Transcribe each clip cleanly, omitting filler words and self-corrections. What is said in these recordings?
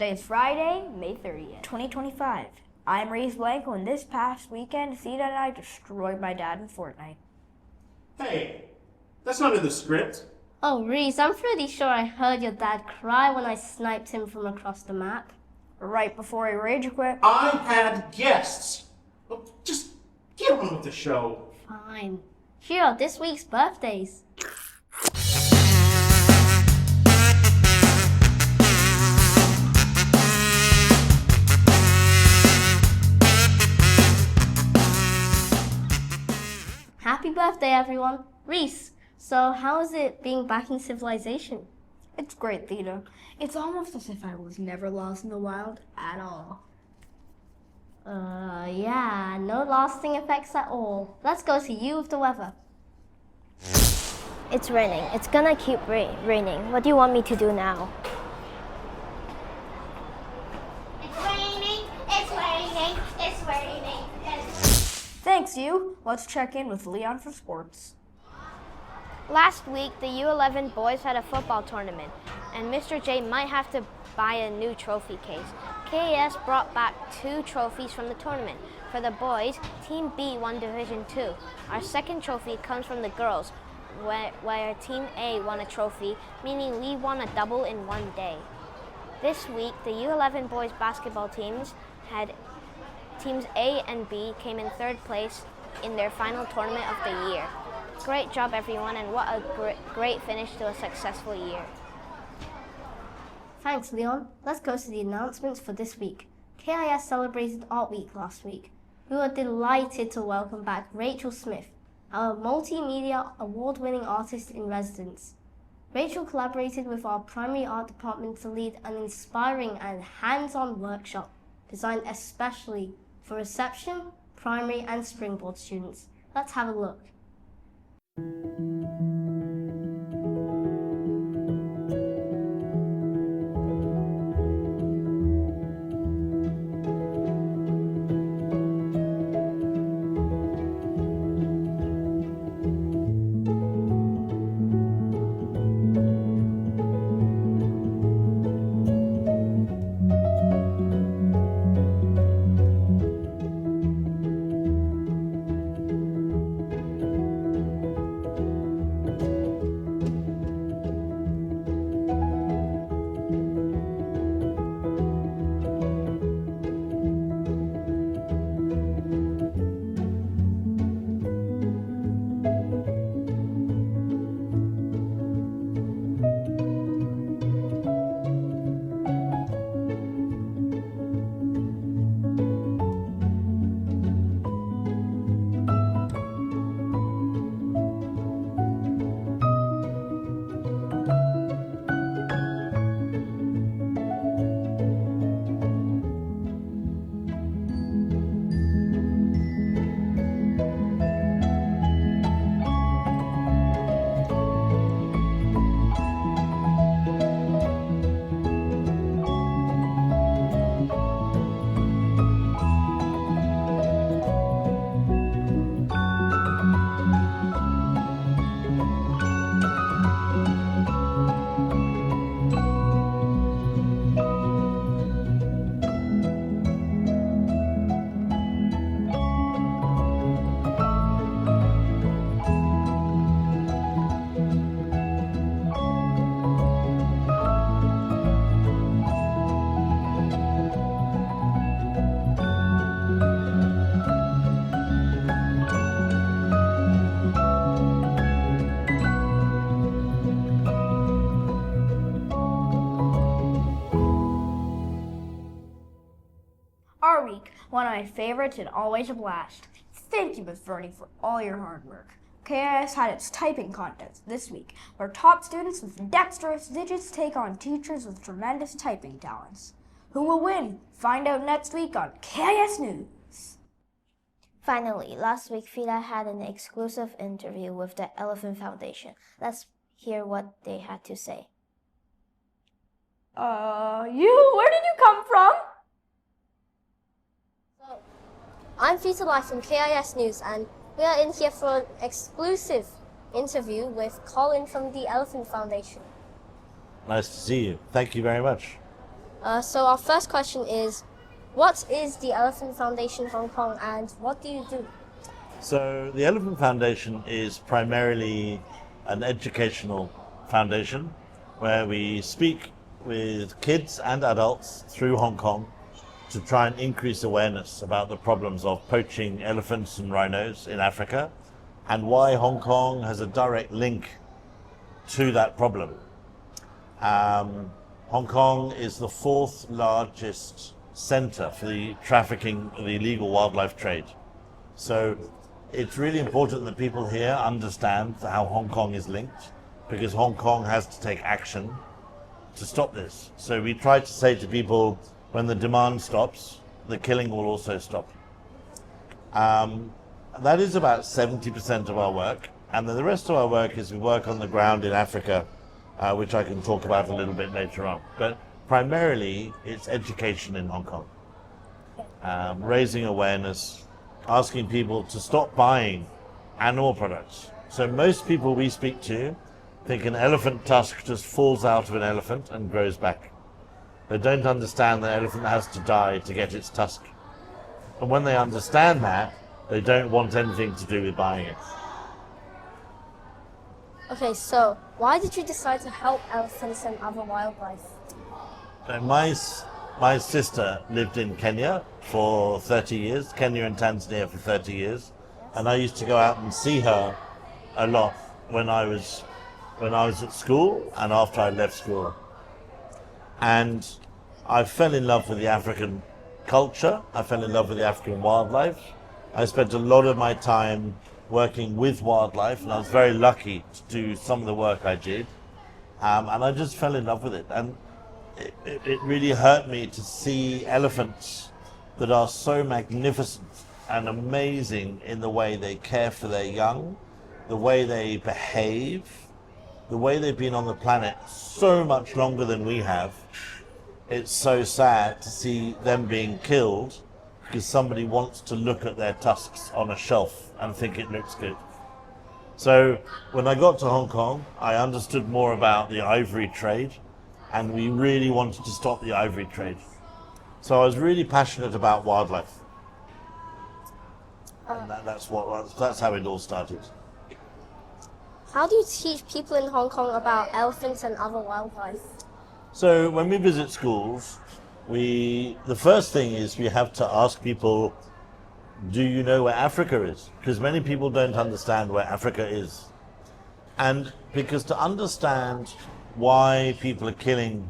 Today is Friday, May 30th, 2025. I'm Reese Blanco, and this past weekend, Theta and I destroyed my dad in Fortnite. Hey, that's not in the script. Oh, Reese, I'm pretty sure I heard your dad cry when I sniped him from across the map. Right before he rage quit. I had guests. Well, just get on with the show. Fine. Here are this week's birthdays. Happy birthday, everyone. Reese, so how is it being back in civilization? It's great, Theta. It's almost as if I was never lost in the wild at all. Yeah, no lasting effects at all. Let's go to you with the weather. It's raining. It's gonna keep raining. What do you want me to do now? It's raining, it's raining, it's raining. Thanks, you. Let's check in with Leon for sports. Last week, the U11 boys had a football tournament, and Mr. J might have to buy a new trophy case. KIS brought back 2 trophies from the tournament. For the boys, Team B won Division 2. Our second trophy comes from the girls, where Team A won a trophy, meaning we won a double in one day. This week, the U11 boys basketball teams A and B came in 3rd place in their final tournament of the year. Great job, everyone, and what a great finish to a successful year. Thanks, Leon. Let's go to the announcements for this week. KIS celebrated Art Week last week. We were delighted to welcome back Rachel Smith, our multimedia award-winning artist in residence. Rachel collaborated with our primary art department to lead an inspiring and hands-on workshop designed especially for reception, primary, and springboard students. Let's have a look. Art Week, one of my favorites and always a blast. Thank you, Ms. Vernie, for all your hard work. KIS had its typing contest this week, where top students with dexterous digits take on teachers with tremendous typing talents. Who will win? Find out next week on KIS News. Finally, last week, Fida had an exclusive interview with the Elephant Foundation. Let's hear what they had to say. Where did you come from? I'm Fita Life from KIS News, and we are in here for an exclusive interview with Colin from the Elephant Foundation. Nice to see you. Thank you very much. So our first question is, what is the Elephant Foundation Hong Kong and what do you do? So the Elephant Foundation is primarily an educational foundation where we speak with kids and adults through Hong Kong to try and increase awareness about the problems of poaching elephants and rhinos in Africa and why Hong Kong has a direct link to that problem. Hong Kong is the fourth largest center for the trafficking of the illegal wildlife trade. So it's really important that people here understand how Hong Kong is linked, because Hong Kong has to take action to stop this. So we try to say to people, when the demand stops, the killing will also stop. That is about 70% of our work. And then the rest of our work is we work on the ground in Africa, which I can talk about a little bit later on. But primarily, it's education in Hong Kong. Raising awareness, asking people to stop buying animal products. So most people we speak to think an elephant tusk just falls out of an elephant and grows back. They don't understand that an elephant has to die to get its tusk. And when they understand that, they don't want anything to do with buying it. Okay, so why did you decide to help elephants and other wildlife? So my sister lived in Kenya for 30 years, Kenya and Tanzania for 30 years, and I used to go out and see her a lot when I was at school and after I left school. And I fell in love with the African culture, I fell in love with the African wildlife. I spent a lot of my time working with wildlife, and I was very lucky to do some of the work I did, and I just fell in love with it. And it really hurt me to see elephants that are so magnificent and amazing in the way they care for their young, the way they behave, the way they've been on the planet so much longer than we have. It's so sad to see them being killed because somebody wants to look at their tusks on a shelf and think it looks good. So when I got to Hong Kong, I understood more about the ivory trade, and we really wanted to stop the ivory trade. So I was really passionate about wildlife. And that's how it all started. How do you teach people in Hong Kong about elephants and other wildlife? So when we visit schools, the first thing is we have to ask people, do you know where Africa is? Because many people don't understand where Africa is. And because to understand why people are killing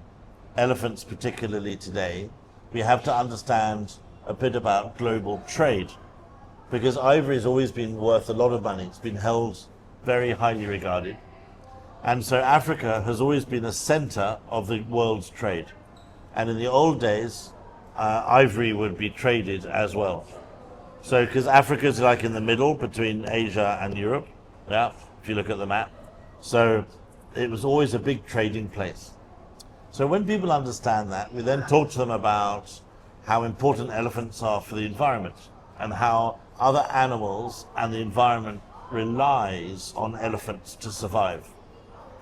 elephants particularly today, we have to understand a bit about global trade. Because ivory has always been worth a lot of money. It's been held very highly regarded. And so Africa has always been a center of the world's trade. And in the old days, ivory would be traded as well. So, because Africa's like in the middle between Asia and Europe, yeah, if you look at the map. So it was always a big trading place. So when people understand that, we then talk to them about how important elephants are for the environment and how other animals and the environment relies on elephants to survive.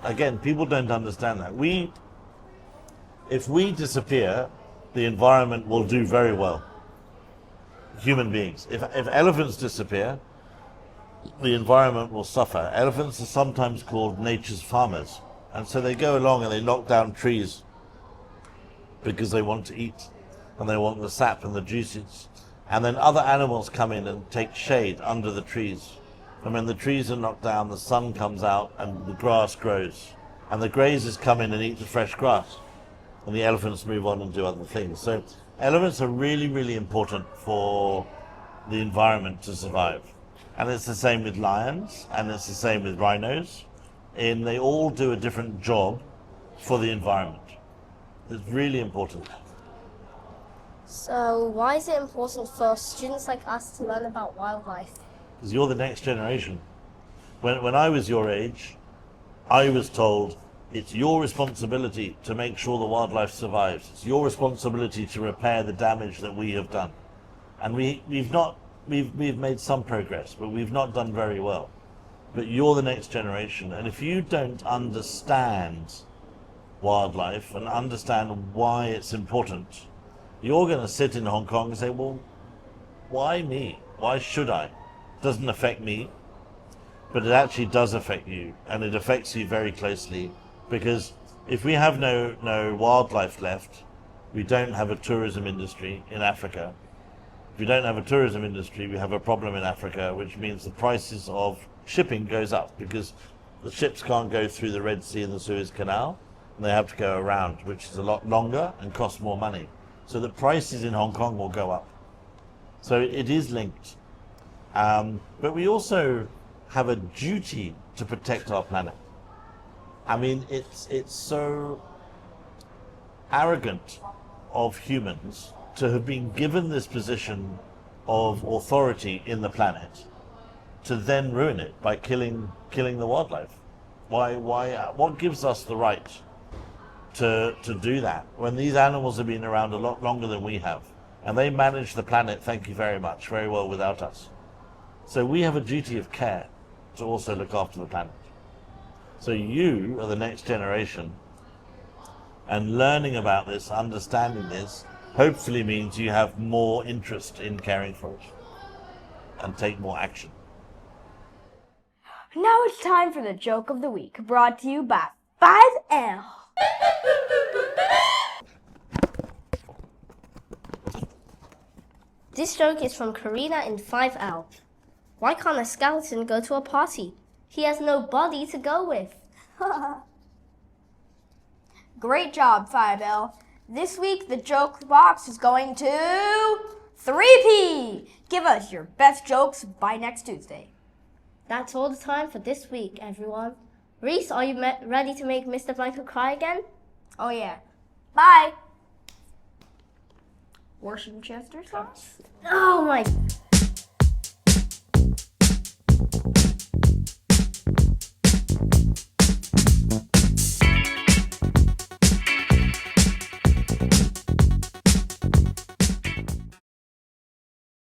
Again, people don't understand that. If we disappear, the environment will do very well. Human beings. If elephants disappear, the environment will suffer. Elephants are sometimes called nature's farmers. And so they go along and they knock down trees because they want to eat and they want the sap and the juices. And then other animals come in and take shade under the trees. And when the trees are knocked down, the sun comes out and the grass grows. And the grazers come in and eat the fresh grass. And the elephants move on and do other things. So elephants are really, really important for the environment to survive. And it's the same with lions, and it's the same with rhinos. And they all do a different job for the environment. It's really important. So why is it important for students like us to learn about wildlife? Because you're the next generation. When I was your age, I was told it's your responsibility to make sure the wildlife survives. It's your responsibility to repair the damage that we have done. And we've made some progress, but we've not done very well. But you're the next generation, and if you don't understand wildlife and understand why it's important, you're going to sit in Hong Kong and say, well, why me? Why should I? It doesn't affect me, but it actually does affect you, and it affects you very closely, because if we have no wildlife left, we don't have a tourism industry in Africa. If we don't have a tourism industry, we have a problem in Africa, which means the prices of shipping goes up, because the ships can't go through the Red Sea and the Suez Canal, and they have to go around, which is a lot longer and costs more money. So the prices in Hong Kong will go up. So it is linked. But we also have a duty to protect our planet. I mean, it's so arrogant of humans to have been given this position of authority in the planet to then ruin it by killing the wildlife. Why? What gives us the right to do that when these animals have been around a lot longer than we have, and they manage the planet, thank you very much, very well without us. So we have a duty of care to also look after the planet. So you are the next generation, and learning about this, understanding this, hopefully means you have more interest in caring for it and take more action. Now it's time for the joke of the week, brought to you by 5L. This joke is from Karina in 5L. Why can't a skeleton go to a party? He has no body to go with. Great job, 5L. This week, the joke box is going to 3P. Give us your best jokes by next Tuesday. That's all the time for this week, everyone. Reese, are you ready to make Mr. Blanco cry again? Oh yeah. Bye. Worshipchester sauce? Oh my...